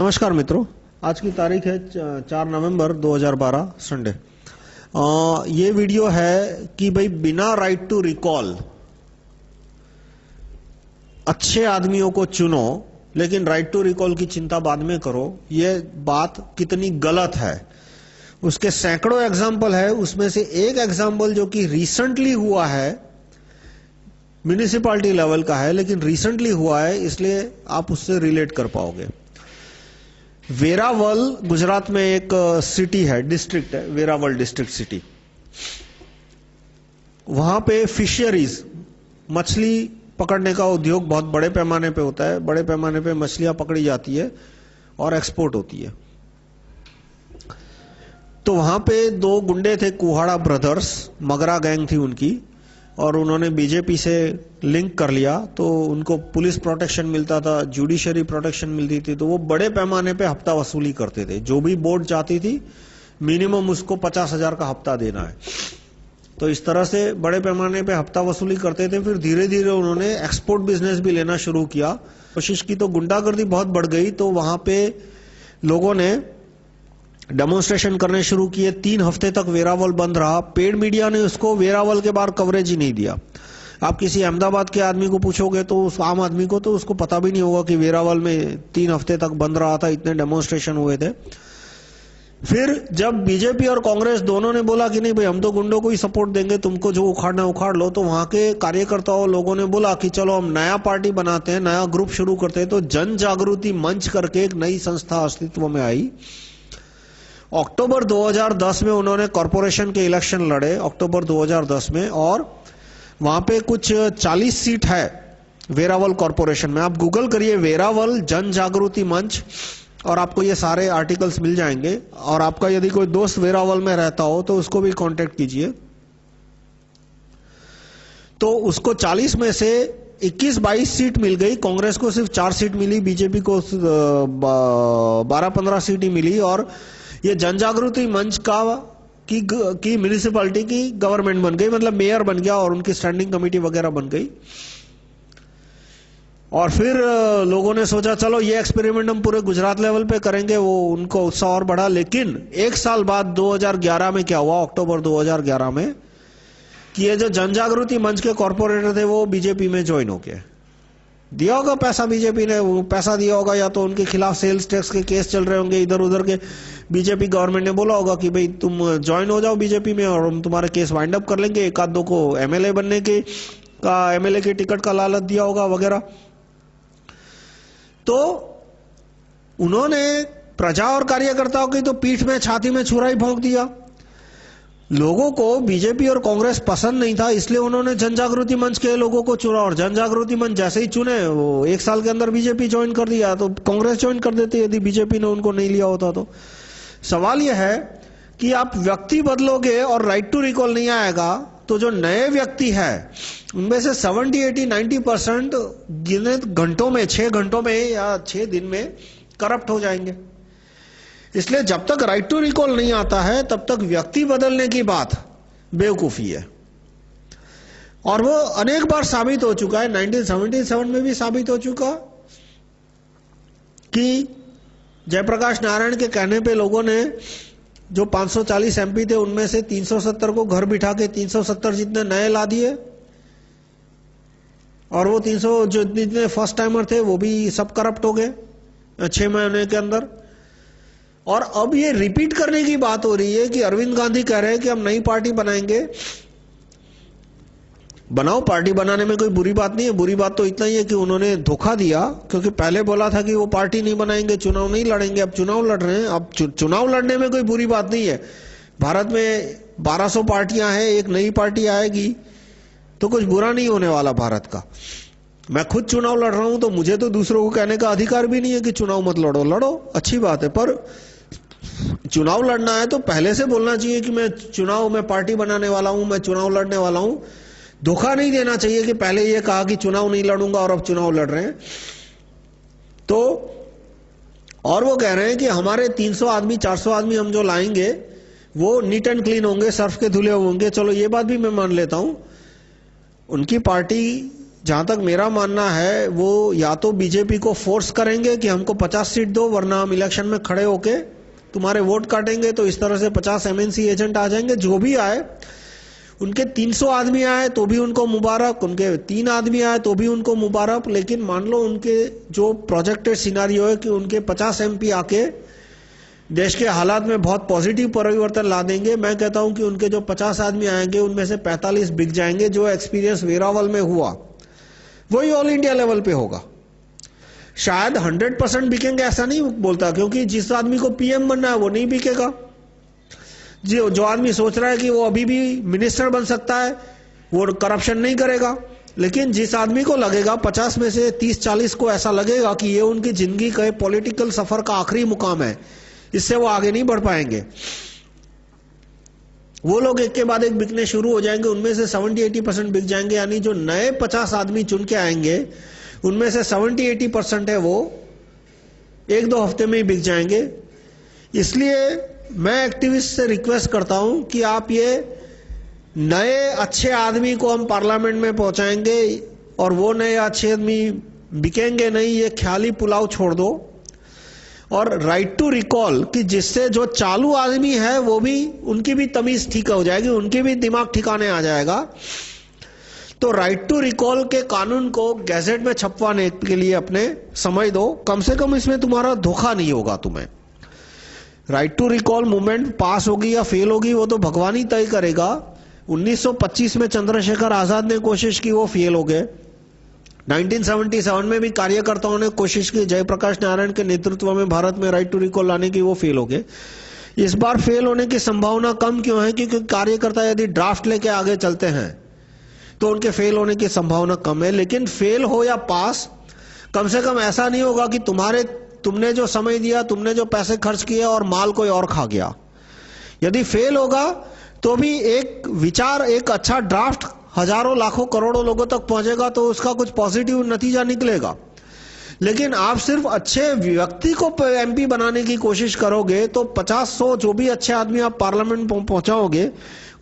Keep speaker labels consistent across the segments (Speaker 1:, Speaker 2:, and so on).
Speaker 1: नमस्कार मित्रों, आज की तारीख है 4 नवंबर 2012 संडे। ये वीडियो है कि भाई बिना राइट टू रिकॉल अच्छे आदमियों को चुनो, लेकिन राइट टू रिकॉल की चिंता बाद में करो। ये बात कितनी गलत है। उसके सैकड़ों एग्जाम्पल है, उसमें से एक एग्जाम्पल जो कि रिसेंटली हुआ है, म्युनिसिपैलिटी लेवल का है लेकिन रिसेंटली हुआ है, इसलिए आप उससे रिलेट कर पाओगे। वेरावल गुजरात में एक सिटी है, डिस्ट्रिक्ट है, वेरावल डिस्ट्रिक्ट सिटी। वहां पे फिशरीज, मछली पकड़ने का उद्योग बहुत बड़े पैमाने पे होता है। बड़े पैमाने पे मछलियां पकड़ी जाती है और एक्सपोर्ट होती है। तो वहां पे दो गुंडे थे, कुहाड़ा ब्रदर्स, मगरा गैंग थी उनकी, और उन्होंने बीजेपी से लिंक कर लिया, तो उनको पुलिस प्रोटेक्शन मिलता था, जुडिशरी प्रोटेक्शन मिलती थी, तो वो बड़े पैमाने पे हफ्ता वसूली करते थे। जो भी बोर्ड चाहती थी मिनिमम उसको 50,000 का हफ्ता देना है, तो इस तरह से बड़े पैमाने पे हफ्ता वसूली करते थे। फिर धीरे धीरे उन्होंने एक्सपोर्ट बिजनेस भी लेना शुरू किया, कोशिश की, तो गुंडागर्दी बहुत बढ़ गई। तो वहां पे लोगों ने डेमोन्स्ट्रेशन करने शुरू किए। 3 हफ्ते तक वेरावल बंद रहा। पेड मीडिया ने उसको वेरावल के बाहर कवरेज ही नहीं दिया। आप किसी अहमदाबाद के आदमी को पूछोगे तो उस आम आदमी को तो उसको पता भी नहीं होगा कि वेरावल में 3 हफ्ते तक बंद रहा था, इतने डेमोन्स्ट्रेशन हुए थे। फिर जब बीजेपी और कांग्रेस दोनों ने बोला कि नहीं भाई, हम तो गुंडों को ही सपोर्ट देंगे, तुमको जो उखाड़ना उखाड़ लो, तो वहां के कार्यकर्ताओं लोगों ने बोला कि चलो हम नया पार्टी बनाते हैं, नया ग्रुप शुरू करते हैं। तो जन जागृति मंच करके एक नई संस्था अस्तित्व में आई। अक्टूबर 2010 में उन्होंने कॉरपोरेशन के इलेक्शन लड़े, अक्टूबर 2010 में, और वहां पे कुछ 40 सीट है वेरावल कॉरपोरेशन में। आप गूगल करिए वेरावल जन जागृति मंच और आपको ये सारे आर्टिकल्स मिल जाएंगे। और आपका यदि कोई दोस्त वेरावल में रहता हो तो उसको भी कांटेक्ट कीजिए। तो उसको 40 में से 21-22 सीट मिल गई, कांग्रेस को सिर्फ 4 सीट मिली, बीजेपी को 12-15 सीट ही मिली। और ये जन जागृति मंच की म्युनिसिपैलिटी की गवर्नमेंट बन गई, मतलब मेयर बन गया और उनकी स्टैंडिंग कमेटी वगैरह बन गई। और फिर लोगों ने सोचा चलो ये एक्सपेरिमेंट हम पूरे गुजरात लेवल पे करेंगे, वो उनको उत्साह और बढ़ा। लेकिन 1 साल बाद 2011 में क्या हुआ, अक्टूबर 2011 में, कि ये जो जन जागृति मंच के कॉर्पोरेटर थे वो बीजेपी में ज्वाइन हो गए। दिया होगा पैसा, बीजेपी ने वो पैसा दिया होगा, या तो उनके खिलाफ सेल्स टैक्स के केस चल रहे होंगे इधर उधर के। बीजेपी गवर्नमेंट ने बोला होगा कि भाई तुम ज्वाइन हो जाओ बीजेपी में और हम तुम्हारे केस वाइंड अप कर लेंगे। एक आध दो को एमएलए बनने के एमएलए के टिकट का लालच दिया होगा वगैरह। तो उन्होंने प्रजा और कार्यकर्ताओं की तो पीठ में, छाती में छुरा ही भोंक दिया। लोगों को बीजेपी और कांग्रेस पसंद नहीं था, इसलिए उन्होंने जन जागृति मंच के लोगों को चुना। और जन जागृति मंच जैसे ही चुने, वो 1 साल के अंदर बीजेपी ज्वाइन कर दिया। तो कांग्रेस ज्वाइन कर देती यदि बीजेपी ने उनको नहीं लिया होता। तो सवाल यह है कि आप व्यक्ति बदलोगे और राइट टू रिकॉल नहीं आएगा, तो जो नए व्यक्ति है उनमें से 70, 80, 90% गिने घंटों में, 6 घंटों में या 6 दिन में करप्ट हो जाएंगे। इसलिए जब तक राइट टू रिकॉल नहीं आता है तब तक व्यक्ति बदलने की बात बेवकूफी है। और वो अनेक बार साबित हो चुका है। 1977 में भी साबित हो चुका कि जयप्रकाश नारायण के कहने पे लोगों ने जो 540 एमपी थे उनमें से 370 को घर बिठा के 370 जितने नए ला दिए, और वो 300 जो जितने फर्स्ट टाइमर थे वो भी सब करप्ट हो गए 6 महीने के अंदर। और अब ये रिपीट करने की बात हो रही है कि अरविंद गांधी कह रहे हैं कि हम नई पार्टी बनाएंगे। बनाओ, पार्टी बनाने में कोई बुरी बात नहीं है। बुरी बात तो इतना ही है कि उन्होंने धोखा दिया, क्योंकि पहले बोला था कि वो पार्टी नहीं बनाएंगे, चुनाव नहीं लड़ेंगे, अब चुनाव लड़ रहे हैं। अब चुनाव लड़ने में कोई बुरी बात नहीं है। भारत में 1200 पार्टियां हैं, एक नई पार्टी आएगी तो कुछ बुरा नहीं होने वाला भारत का। मैं खुद चुनाव लड़ रहा हूं, तो मुझे तो दूसरों को कहने का अधिकार भी नहीं है कि चुनाव मत लड़ो। लड़ो, अच्छी बात है, पर चुनाव लड़ना है तो पहले से बोलना चाहिए कि मैं चुनाव में पार्टी बनाने वाला हूं, मैं चुनाव लड़ने वाला हूं। धोखा नहीं देना चाहिए कि पहले ये कहा कि चुनाव नहीं लड़ूंगा और अब चुनाव लड़ रहे हैं। तो और वो कह रहे हैं कि हमारे 300 आदमी, 400 आदमी हम जो लाएंगे वो नीट एंड क्लीन होंगे, सर्फ के धुले होंगे। चलो ये बात भी मैं मान लेता हूं। उनकी पार्टी जहां तक मेरा मानना है वो या तो बीजेपी को फोर्स करेंगे कि हमको 50 सीट दो वरना हम इलेक्शन में खड़े होके तुम्हारे वोट काटेंगे, तो इस तरह से 50 एमएनसी एजेंट आ जाएंगे। जो भी आए, उनके 300 आदमी आए तो भी उनको मुबारक, उनके 3 आदमी आए तो भी उनको मुबारक। लेकिन मान लो उनके जो प्रोजेक्टेड सिनारियो है कि उनके 50 एमपी आके देश के हालात में बहुत पॉजिटिव परिवर्तन ला देंगे, मैं कहता हूं कि उनके जो 50 आदमी आएंगे उनमें से 45 बिक जाएंगे। जो एक्सपीरियंस वेरावल में हुआ वही ऑल इंडिया लेवल पे होगा। शायद 100% बिकेंगे ऐसा नहीं बोलता, क्योंकि जिस आदमी को पीएम बनना है वो नहीं बिकेगा। जो आदमी सोच रहा है कि वो अभी भी मिनिस्टर बन सकता है वो करप्शन नहीं करेगा। लेकिन जिस आदमी को लगेगा 50 में से 30-40 को ऐसा लगेगा कि ये उनकी जिंदगी का पॉलिटिकल सफर का आखिरी मुकाम है, इससे वो आगे नहीं बढ़ पाएंगे, वो लोग एक के बाद एक बिकने शुरू हो जाएंगे। उनमें से 70-80% बिक जाएंगे, यानी जो नए 50 आदमी चुन के आएंगे उनमें से 70-80% है वो 1-2 हफ्ते में ही बिक जाएंगे। इसलिए मैं एक्टिविस्ट से रिक्वेस्ट करता हूं कि आप ये नए अच्छे आदमी को हम पार्लियामेंट में पहुंचाएंगे और वो नए अच्छे आदमी बिकेंगे नहीं, ये ख्याली पुलाव छोड़ दो। और राइट टू रिकॉल कि जिससे जो चालू आदमी है वो भी, उनकी भी तमीज ठीक हो जाएगी, उनके भी दिमाग ठिकाने आ जाएगा। तो राइट टू रिकॉल के कानून को गैजेट में छपवाने के लिए अपने समय दो, कम से कम इसमें तुम्हारा धोखा नहीं होगा तुम्हें। राइट टू रिकॉल मूवमेंट पास होगी या फेल होगी वो तो भगवान ही तय करेगा। 1925 में चंद्रशेखर आजाद ने कोशिश की, वो फेल हो गए। 1977 में भी कार्यकर्ताओं ने कोशिश की जयप्रकाश नारायण के नेतृत्व में भारत में राइट टू रिकॉल लाने की, वो फेल हो गए। इस बार फेल होने की संभावना कम क्यों है? क्योंकि कार्यकर्ता यदि ड्राफ्ट लेके आगे चलते हैं तो उनके फेल होने की संभावना कम है। लेकिन फेल हो या पास, कम से कम ऐसा नहीं होगा कि तुमने जो समय दिया, तुमने जो पैसे खर्च किए और माल कोई और खा गया। यदि फेल होगा तो भी एक विचार, एक अच्छा ड्राफ्ट हजारों लाखों करोड़ों लोगों तक पहुंचेगा तो उसका कुछ पॉजिटिव नतीजा निकलेगा। लेकिन आप सिर्फ अच्छे व्यक्ति को एमपी बनाने की कोशिश करोगे तो 50-100 जो भी अच्छे आदमी आप पार्लियामेंट पहुंचाओगे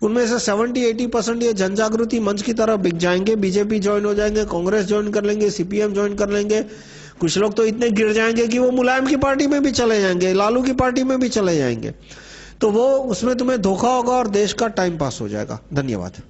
Speaker 1: उनमें से 70-80% ये जनजागृति मंच की तरफ बिक जाएंगे। बीजेपी ज्वाइन हो जाएंगे, कांग्रेस ज्वाइन कर लेंगे, सीपीएम ज्वाइन कर लेंगे। कुछ लोग तो इतने गिर जाएंगे कि वो मुलायम की पार्टी में भी चले जाएंगे, लालू की पार्टी में भी चले जाएंगे। तो वो उसमें तुम्हें धोखा होगा और देश का टाइम पास हो जाएगा। धन्यवाद।